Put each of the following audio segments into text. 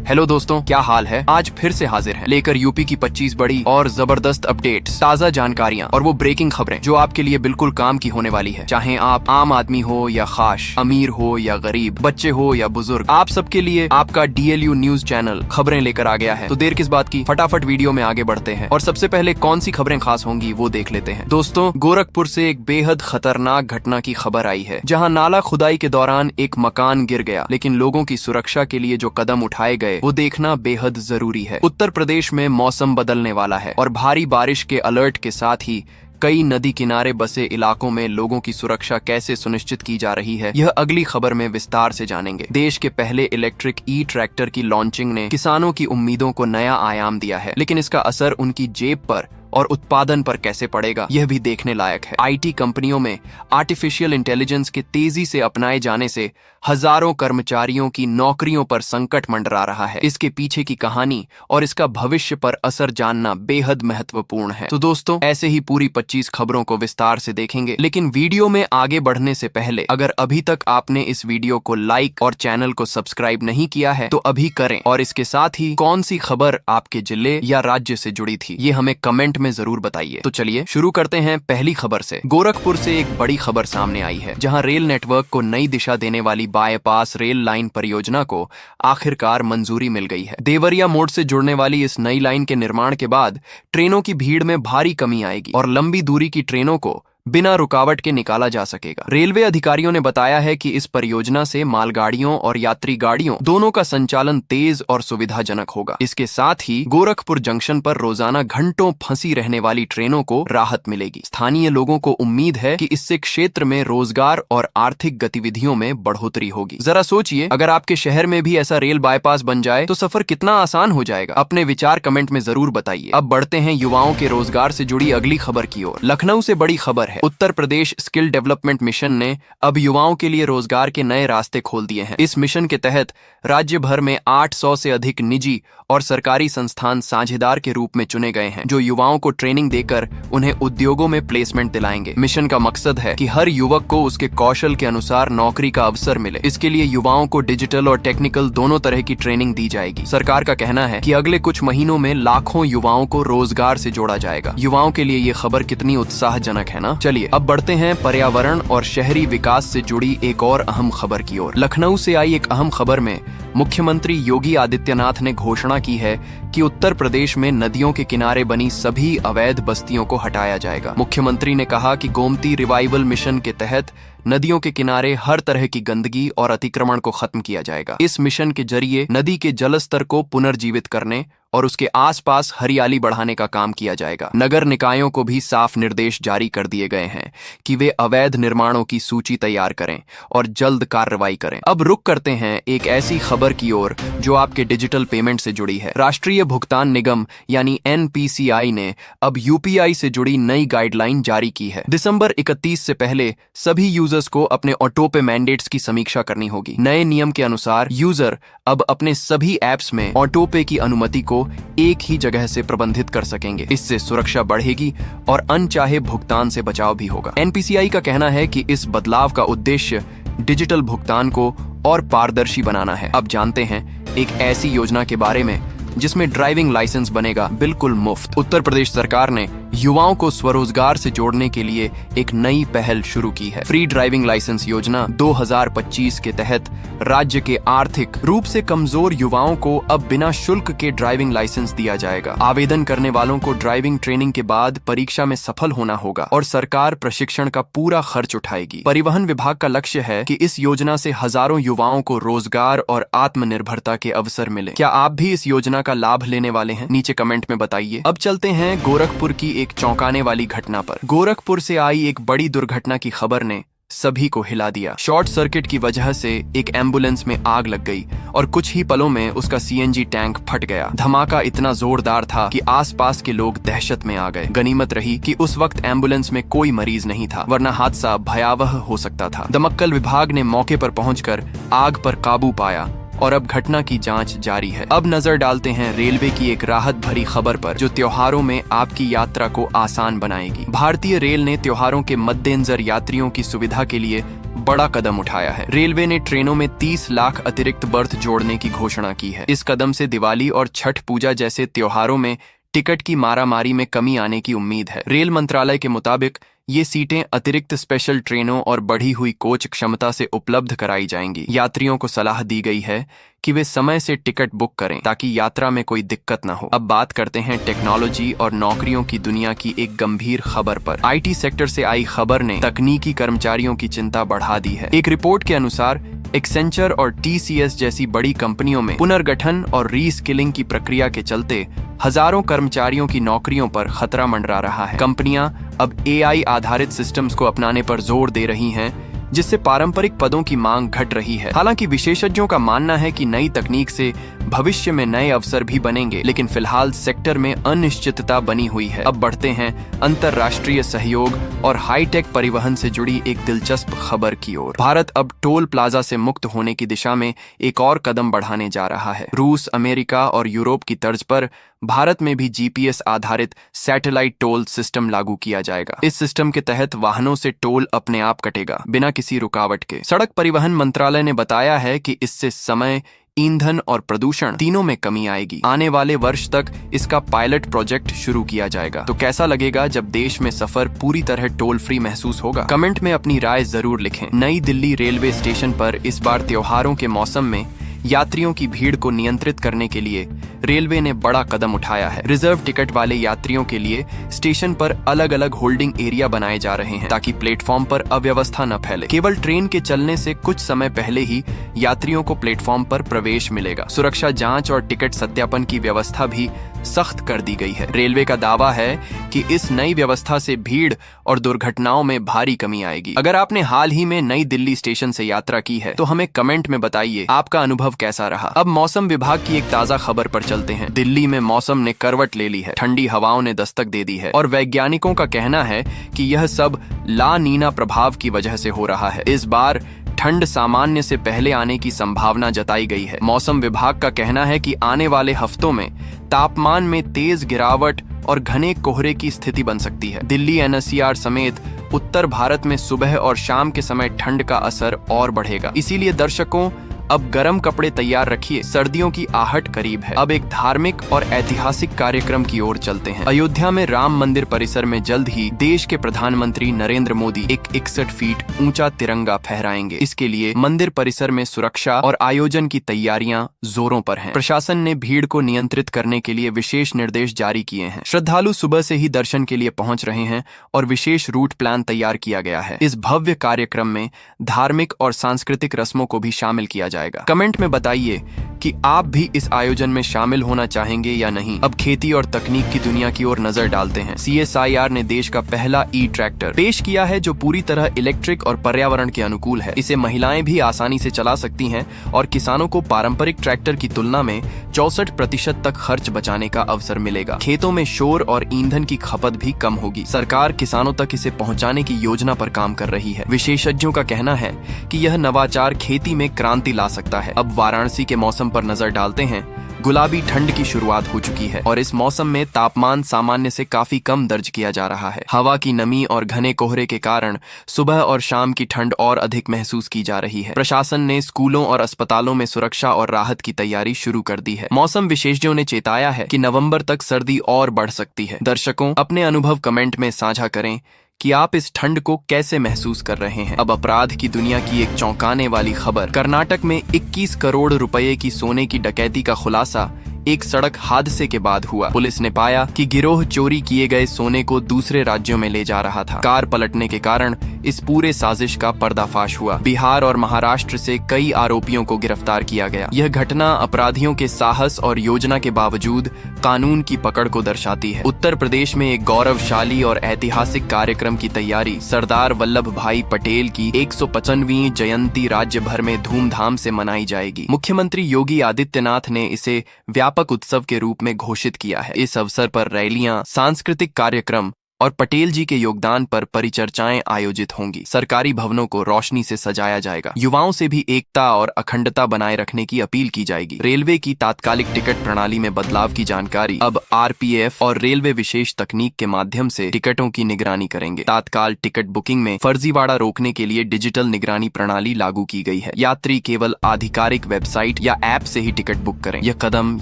Hello दोस्तों, क्या हाल है। आज फिर से हाजिर हैं लेकर यूपी की 25 बड़ी और जबरदस्त अपडेट्स, ताज़ा जानकारियां और वो ब्रेकिंग खबरें जो आपके लिए बिल्कुल काम की होने वाली है। चाहे आप आम आदमी हो या खास, अमीर हो या गरीब, बच्चे हो या बुजुर्ग, आप सबके लिए आपका DLU न्यूज चैनल खबरें लेकर आ गया है। तो देर किस बात की, फटाफट वीडियो में आगे बढ़ते हैं और सबसे पहले कौन सी खबरें खास होंगी वो देख लेते हैं। दोस्तों, गोरखपुर से एक बेहद खतरनाक घटना की खबर आई है, जहाँ नाला खुदाई के दौरान एक मकान गिर गया, लेकिन लोगों की सुरक्षा के लिए जो कदम उठाए गए वो देखना बेहद जरूरी है। उत्तर प्रदेश में मौसम बदलने वाला है और भारी बारिश के अलर्ट के साथ ही कई नदी किनारे बसे इलाकों में लोगों की सुरक्षा कैसे सुनिश्चित की जा रही है, यह अगली खबर में विस्तार से जानेंगे। देश के पहले इलेक्ट्रिक ट्रैक्टर की लॉन्चिंग ने किसानों की उम्मीदों को नया आयाम दिया है, लेकिन इसका असर उनकी जेब पर और उत्पादन पर कैसे पड़ेगा यह भी देखने लायक है। IT कंपनियों में आर्टिफिशियल इंटेलिजेंस के तेजी से अपनाए जाने से हजारों कर्मचारियों की नौकरियों पर संकट मंडरा रहा है। इसके पीछे की कहानी और इसका भविष्य पर असर जानना बेहद महत्वपूर्ण है। तो दोस्तों, ऐसे ही पूरी 25 खबरों को विस्तार से देखेंगे, लेकिन वीडियो में आगे बढ़ने से पहले अगर अभी तक आपने इस वीडियो को लाइक और चैनल को सब्सक्राइब नहीं किया है तो अभी करें, और इसके साथ ही कौन सी खबर आपके जिले या राज्य से जुड़ी थी ये हमें कमेंट में जरूर बताइए। तो चलिए शुरू करते हैं पहली खबर से। गोरखपुर से एक बड़ी खबर सामने आई है, जहां रेल नेटवर्क को नई दिशा देने वाली बाईपास रेल लाइन परियोजना को आखिरकार मंजूरी मिल गई है। देवरिया मोड़ से जुड़ने वाली इस नई लाइन के निर्माण के बाद ट्रेनों की भीड़ में भारी कमी आएगी और लंबी दूरी की ट्रेनों को बिना रुकावट के निकाला जा सकेगा। रेलवे अधिकारियों ने बताया है कि इस परियोजना से मालगाड़ियों और यात्री गाड़ियों दोनों का संचालन तेज और सुविधाजनक होगा। इसके साथ ही गोरखपुर जंक्शन पर रोजाना घंटों फंसी रहने वाली ट्रेनों को राहत मिलेगी। स्थानीय लोगों को उम्मीद है कि इससे क्षेत्र में रोजगार और आर्थिक गतिविधियों में बढ़ोतरी होगी। जरा सोचिए, अगर आपके शहर में भी ऐसा रेल बाईपास बन जाए तो सफर कितना आसान हो जाएगा। अपने विचार कमेंट में जरूर बताइए। अब बढ़ते हैं युवाओं के रोजगार से जुड़ी अगली खबर की ओर। लखनऊ से बड़ी खबर है। Uttar Pradesh skill development mission ने अब युवाओं के लिए रोजगार के नए रास्ते खोल दिए हैं। इस मिशन के तहत राज्य भर में 800 से अधिक निजी और सरकारी संस्थान साझेदार के रूप में चुने गए हैं, जो युवाओं को ट्रेनिंग देकर उन्हें उद्योगों में प्लेसमेंट दिलाएंगे। मिशन का मकसद है कि हर युवक को उसके कौशल के अनुसार नौकरी का अवसर मिले। इसके लिए युवाओं को डिजिटल और टेक्निकल दोनों तरह की ट्रेनिंग दी जाएगी। सरकार का कहना है कि अगले कुछ महीनों में लाखों युवाओं को रोजगार से जोड़ा जाएगा। युवाओं के लिए ये खबर कितनी उत्साहजनक है ना। चलिए अब बढ़ते हैं पर्यावरण और शहरी विकास से जुड़ी एक और अहम खबर की ओर। लखनऊ से आई एक अहम खबर में मुख्यमंत्री योगी आदित्यनाथ ने घोषणा की है कि उत्तर प्रदेश में नदियों के किनारे बनी सभी अवैध बस्तियों को हटाया जाएगा। मुख्यमंत्री ने कहा कि गोमती रिवाइवल मिशन के तहत नदियों के किनारे हर तरह की गंदगी और अतिक्रमण को खत्म किया जाएगा। इस मिशन के जरिए नदी के जलस्तर को पुनर्जीवित करने और उसके आसपास हरियाली बढ़ाने का काम किया जाएगा। नगर निकायों को भी साफ निर्देश जारी कर दिए गए हैं कि वे अवैध निर्माणों की सूची तैयार करें और जल्द कार्रवाई करें। अब रुक करते हैं एक ऐसी खबर की ओर जो आपके डिजिटल पेमेंट से जुड़ी है। राष्ट्रीय भुगतान निगम यानी NPCI ने अब UPI से जुड़ी नई गाइडलाइन जारी की है। दिसंबर 31 से पहले सभी यूजर्स को अपने ऑटो पे मैंडेट्स की समीक्षा करनी होगी। नए नियम के अनुसार यूजर अब अपने सभी एप्स में ऑटो पे की अनुमति को एक ही जगह से प्रबंधित कर सकेंगे। इससे सुरक्षा बढ़ेगी और अनचाहे भुगतान से बचाव भी होगा। NPCI का कहना है कि इस बदलाव का उद्देश्य डिजिटल भुगतान को और पारदर्शी बनाना है। अब जानते हैं एक ऐसी योजना के बारे में जिसमें ड्राइविंग लाइसेंस बनेगा बिल्कुल मुफ्त। उत्तर प्रदेश सरकार ने युवाओं को स्वरोजगार से जोड़ने के लिए एक नई पहल शुरू की है। फ्री ड्राइविंग लाइसेंस योजना 2025 के तहत राज्य के आर्थिक रूप से कमजोर युवाओं को अब बिना शुल्क के ड्राइविंग लाइसेंस दिया जाएगा। आवेदन करने वालों को ड्राइविंग ट्रेनिंग के बाद परीक्षा में सफल होना होगा और सरकार प्रशिक्षण का पूरा खर्च उठाएगी। परिवहन विभाग का लक्ष्य है कि इस योजना से हजारों युवाओं को रोजगार और आत्मनिर्भरता के अवसर मिले। क्या आप भी इस योजना का लाभ लेने वाले हैं? नीचे कमेंट में बताइए। अब चलते हैं गोरखपुर की एक चौंकाने वाली घटना पर। गोरखपुर से आई एक बड़ी दुर्घटना की खबर ने सभी को हिला दिया। शॉर्ट सर्किट की वजह से एक एम्बुलेंस में आग लग गई और कुछ ही पलों में उसका CNG टैंक फट गया। धमाका इतना जोरदार था कि आसपास के लोग दहशत में आ गए। गनीमत रही कि उस वक्त एम्बुलेंस में कोई मरीज नहीं था, वरना हादसा भयावह हो सकता था। दमकल विभाग ने मौके पर पहुंचकर आग पर काबू पाया और अब घटना की जांच जारी है। अब नजर डालते हैं रेलवे की एक राहत भरी खबर पर, जो त्योहारों में आपकी यात्रा को आसान बनाएगी। भारतीय रेल ने त्योहारों के मद्देनजर यात्रियों की सुविधा के लिए बड़ा कदम उठाया है। रेलवे ने ट्रेनों में 30 लाख अतिरिक्त बर्थ जोड़ने की घोषणा की है। इस कदम से दिवाली और छठ पूजा जैसे त्योहारों में टिकट की मारामारी में कमी आने की उम्मीद है। रेल मंत्रालय के मुताबिक ये सीटें अतिरिक्त स्पेशल ट्रेनों और बढ़ी हुई कोच क्षमता से उपलब्ध कराई जाएंगी। यात्रियों को सलाह दी गई है कि वे समय से टिकट बुक करें ताकि यात्रा में कोई दिक्कत न हो। अब बात करते हैं टेक्नोलॉजी और नौकरियों की दुनिया की एक गंभीर खबर पर। आईटी सेक्टर से आई खबर ने तकनीकी कर्मचारियों की चिंता बढ़ा दी है। एक रिपोर्ट के अनुसार एक्सेंचर और टीसीएस जैसी बड़ी कंपनियों में पुनर्गठन और रीस्किलिंग की प्रक्रिया के चलते हजारों कर्मचारियों की नौकरियों पर खतरा मंडरा रहा है। कंपनियां अब एआई आधारित सिस्टम्स को अपनाने पर जोर दे रही हैं, जिससे पारंपरिक पदों की मांग घट रही है। हालांकि विशेषज्ञों का मानना है कि नई तकनीक से भविष्य में नए अवसर भी बनेंगे, लेकिन फिलहाल सेक्टर में अनिश्चितता बनी हुई है। अब बढ़ते हैं अंतर्राष्ट्रीय सहयोग और हाईटेक परिवहन से जुड़ी एक दिलचस्प खबर की ओर। भारत अब टोल प्लाजा से मुक्त होने की दिशा में एक और कदम बढ़ाने जा रहा है। रूस, अमेरिका और यूरोप की तर्ज पर भारत में भी जीपीएस आधारित सैटेलाइट टोल सिस्टम लागू किया जाएगा। इस सिस्टम के तहत वाहनों से टोल अपने आप कटेगा, बिना किसी रुकावट के। सड़क परिवहन मंत्रालय ने बताया है कि इससे समय, ईंधन और प्रदूषण तीनों में कमी आएगी। आने वाले वर्ष तक इसका पायलट प्रोजेक्ट शुरू किया जाएगा। तो कैसा लगेगा जब देश में सफर पूरी तरह टोल फ्री महसूस होगा? कमेंट में अपनी राय जरूर लिखें। नई दिल्ली रेलवे स्टेशन पर इस बार त्योहारों के मौसम में यात्रियों की भीड़ को नियंत्रित करने के लिए रेलवे ने बड़ा कदम उठाया है। रिजर्व टिकट वाले यात्रियों के लिए स्टेशन पर अलग अलग होल्डिंग एरिया बनाए जा रहे हैं ताकि प्लेटफॉर्म पर अव्यवस्था न फैले। केवल ट्रेन के चलने से कुछ समय पहले ही यात्रियों को प्लेटफॉर्म पर प्रवेश मिलेगा। सुरक्षा जांच और टिकट सत्यापन की व्यवस्था भी सख्त कर दी गई है। रेलवे का दावा है कि इस नई व्यवस्था से भीड़ और दुर्घटनाओं में भारी कमी आएगी। अगर आपने हाल ही में नई दिल्ली स्टेशन से यात्रा की है तो हमें कमेंट में बताइए आपका अनुभव कैसा रहा। अब मौसम विभाग की एक ताजा खबर पर चलते हैं। दिल्ली में मौसम ने करवट ले ली है। ठंडी हवाओं ने दस्तक दे दी है और वैज्ञानिकों का कहना है कि यह सब ला नीना प्रभाव की वजह से हो रहा है। इस बार ठंड सामान्य से पहले आने की संभावना जताई गई है। मौसम विभाग का कहना है कि आने वाले हफ्तों में तापमान में तेज गिरावट और घने कोहरे की स्थिति बन सकती है। दिल्ली, एनसीआर समेत उत्तर भारत में सुबह और शाम के समय ठंड का असर और बढ़ेगा। इसीलिए दर्शकों, अब गर्म कपड़े तैयार रखिए, सर्दियों की आहट करीब है। अब एक धार्मिक और ऐतिहासिक कार्यक्रम की ओर चलते हैं। अयोध्या में राम मंदिर परिसर में जल्द ही देश के प्रधानमंत्री नरेंद्र मोदी एक 61 फीट ऊंचा तिरंगा फहराएंगे। इसके लिए मंदिर परिसर में सुरक्षा और आयोजन की तैयारियां जोरों पर हैं। प्रशासन ने भीड़ को नियंत्रित करने के लिए विशेष निर्देश जारी किए हैं। श्रद्धालु सुबह से ही दर्शन के लिए पहुंच रहे हैं और विशेष रूट प्लान तैयार किया गया है। इस भव्य कार्यक्रम में धार्मिक और सांस्कृतिक रस्मों को भी शामिल किया जाएगा। कमेंट में बताइए कि आप भी इस आयोजन में शामिल होना चाहेंगे या नहीं। अब खेती और तकनीक की दुनिया की ओर नजर डालते हैं। CSIR ने देश का पहला ट्रैक्टर पेश किया है जो पूरी तरह इलेक्ट्रिक और पर्यावरण के अनुकूल है। इसे महिलाएं भी आसानी से चला सकती हैं और किसानों को पारंपरिक ट्रैक्टर की तुलना में 64% तक खर्च बचाने का अवसर मिलेगा। खेतों में शोर और ईंधन की खपत भी कम होगी। सरकार किसानों तक इसे पहुंचाने की योजना पर काम कर रही है। विशेषज्ञों का कहना है कि यह नवाचार खेती में क्रांति ला सकता है। अब वाराणसी के मौसम पर नजर डालते हैं। गुलाबी ठंड की शुरुआत हो चुकी है और इस मौसम में तापमान सामान्य से काफी कम दर्ज किया जा रहा है। हवा की नमी और घने कोहरे के कारण सुबह और शाम की ठंड और अधिक महसूस की जा रही है। प्रशासन ने स्कूलों और अस्पतालों में सुरक्षा और राहत की तैयारी शुरू कर दी है। मौसम विशेषज्ञों ने चेताया है कि नवंबर तक सर्दी और बढ़ सकती है। दर्शकों, अपने अनुभव कमेंट में साझा करें कि आप इस ठंड को कैसे महसूस कर रहे हैं। अब अपराध की दुनिया की एक चौंकाने वाली खबर। कर्नाटक में 21 करोड़ रुपए की सोने की डकैती का खुलासा एक सड़क हादसे के बाद हुआ। पुलिस ने पाया कि गिरोह चोरी किए गए सोने को दूसरे राज्यों में ले जा रहा था। कार पलटने के कारण इस पूरे साजिश का पर्दाफाश हुआ। बिहार और महाराष्ट्र से कई आरोपियों को गिरफ्तार किया गया। यह घटना अपराधियों के साहस और योजना के बावजूद कानून की पकड़ को दर्शाती है। उत्तर प्रदेश में एक गौरवशाली और ऐतिहासिक कार्यक्रम की तैयारी। सरदार वल्लभ भाई पटेल की 155वीं जयंती राज्य भर में धूमधाम से मनाई जाएगी। मुख्यमंत्री योगी आदित्यनाथ ने इसे व्यापक उत्सव के रूप में घोषित किया है। इस अवसर पर रैलियां, सांस्कृतिक कार्यक्रम और पटेल जी के योगदान पर परिचर्चाएं आयोजित होंगी। सरकारी भवनों को रोशनी से सजाया जाएगा। युवाओं से भी एकता और अखंडता बनाए रखने की अपील की जाएगी। रेलवे की तात्कालिक टिकट प्रणाली में बदलाव की जानकारी अब आरपीएफ और रेलवे विशेष तकनीक के माध्यम से टिकटों की निगरानी करेंगे। तात्काल टिकट बुकिंग में फर्जीवाड़ा रोकने के लिए डिजिटल निगरानी प्रणाली लागू की गई है। यात्री केवल आधिकारिक वेबसाइट या ऐप से ही टिकट बुक करें। यह कदम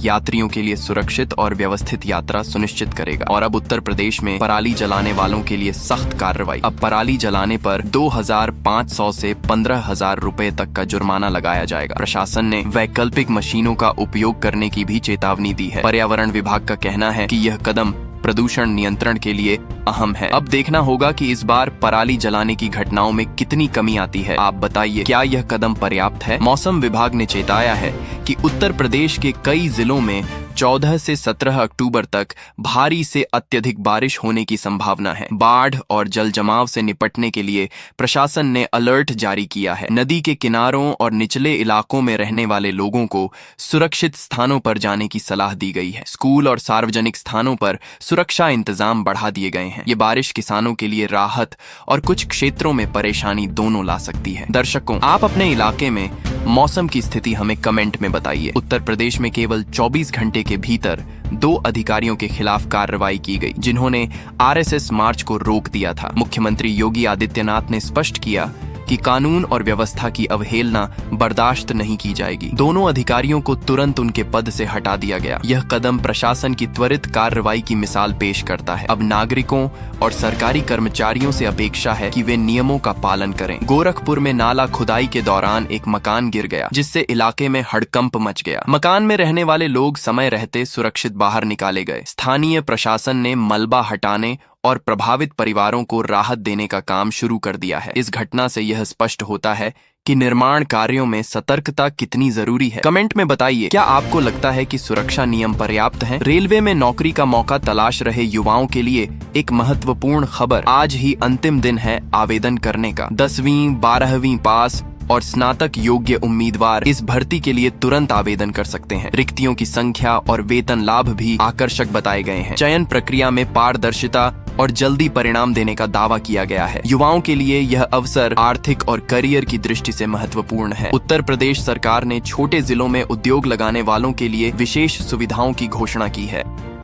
यात्रियों के लिए सुरक्षित और व्यवस्थित यात्रा सुनिश्चित करेगा। और अब उत्तर प्रदेश में पराली जलाने वालों के लिए सख्त कार्रवाई। अब पराली जलाने पर 2,500 से 15,000 रुपए तक का जुर्माना लगाया जाएगा। प्रशासन ने वैकल्पिक मशीनों का उपयोग करने की भी चेतावनी दी है। पर्यावरण विभाग का कहना है कि यह कदम प्रदूषण नियंत्रण के लिए अहम है। अब देखना होगा कि इस बार पराली जलाने की घटनाओं में कितनी कमी आती है। आप बताइए, क्या यह कदम पर्याप्त है? मौसम विभाग ने चेताया है कि उत्तर प्रदेश के कई जिलों में 14 से 17 अक्टूबर तक भारी से अत्यधिक बारिश होने की संभावना है। बाढ़ और जल जमाव से निपटने के लिए प्रशासन ने अलर्ट जारी किया है। नदी के किनारों और निचले इलाकों में रहने वाले लोगों को सुरक्षित स्थानों पर जाने की सलाह दी गई है। स्कूल और सार्वजनिक स्थानों पर सुरक्षा इंतजाम बढ़ा दिए गए हैं। ये बारिश किसानों के लिए राहत और कुछ क्षेत्रों में परेशानी दोनों ला सकती है। दर्शकों, आप अपने इलाके में मौसम की स्थिति हमें कमेंट में बताइए। उत्तर प्रदेश में केवल 24 घंटे के भीतर 2 अधिकारियों के खिलाफ कार्रवाई की गई, जिन्होंने आरएसएस मार्च को रोक दिया था। मुख्यमंत्री योगी आदित्यनाथ ने स्पष्ट किया कि कानून और व्यवस्था की अवहेलना बर्दाश्त नहीं की जाएगी। दोनों अधिकारियों को तुरंत उनके पद से हटा दिया गया। यह कदम प्रशासन की त्वरित कार्रवाई की मिसाल पेश करता है। अब नागरिकों और सरकारी कर्मचारियों से अपेक्षा है कि वे नियमों का पालन करें। गोरखपुर में नाला खुदाई के दौरान एक मकान गिर गया, जिससे इलाके में हड़कंप मच गया। मकान में रहने वाले लोग समय रहते सुरक्षित बाहर निकाले गए। स्थानीय प्रशासन ने मलबा हटाने और प्रभावित परिवारों को राहत देने का काम शुरू कर दिया है। इस घटना से यह स्पष्ट होता है कि निर्माण कार्यों में सतर्कता कितनी जरूरी है। कमेंट में बताइए, क्या आपको लगता है कि सुरक्षा नियम पर्याप्त हैं? रेलवे में नौकरी का मौका तलाश रहे युवाओं के लिए एक महत्वपूर्ण खबर। आज ही अंतिम दिन है आवेदन करने का। 10वीं 12वीं पास और स्नातक योग्य उम्मीदवार इस भर्ती के लिए तुरंत आवेदन कर सकते हैं। रिक्तियों की संख्या और वेतन लाभ भी आकर्षक बताए गए हैं। चयन प्रक्रिया में पारदर्शिता और जल्दी परिणाम देने का दावा किया गया है। युवाओं के लिए यह अवसर आर्थिक और करियर की दृष्टि से महत्वपूर्ण है। उत्तर प्रदेश सरकार ने छोटे जिलों में उद्योग लगाने वालों के लिए विशेष सुविधाओं की घोषणा की है।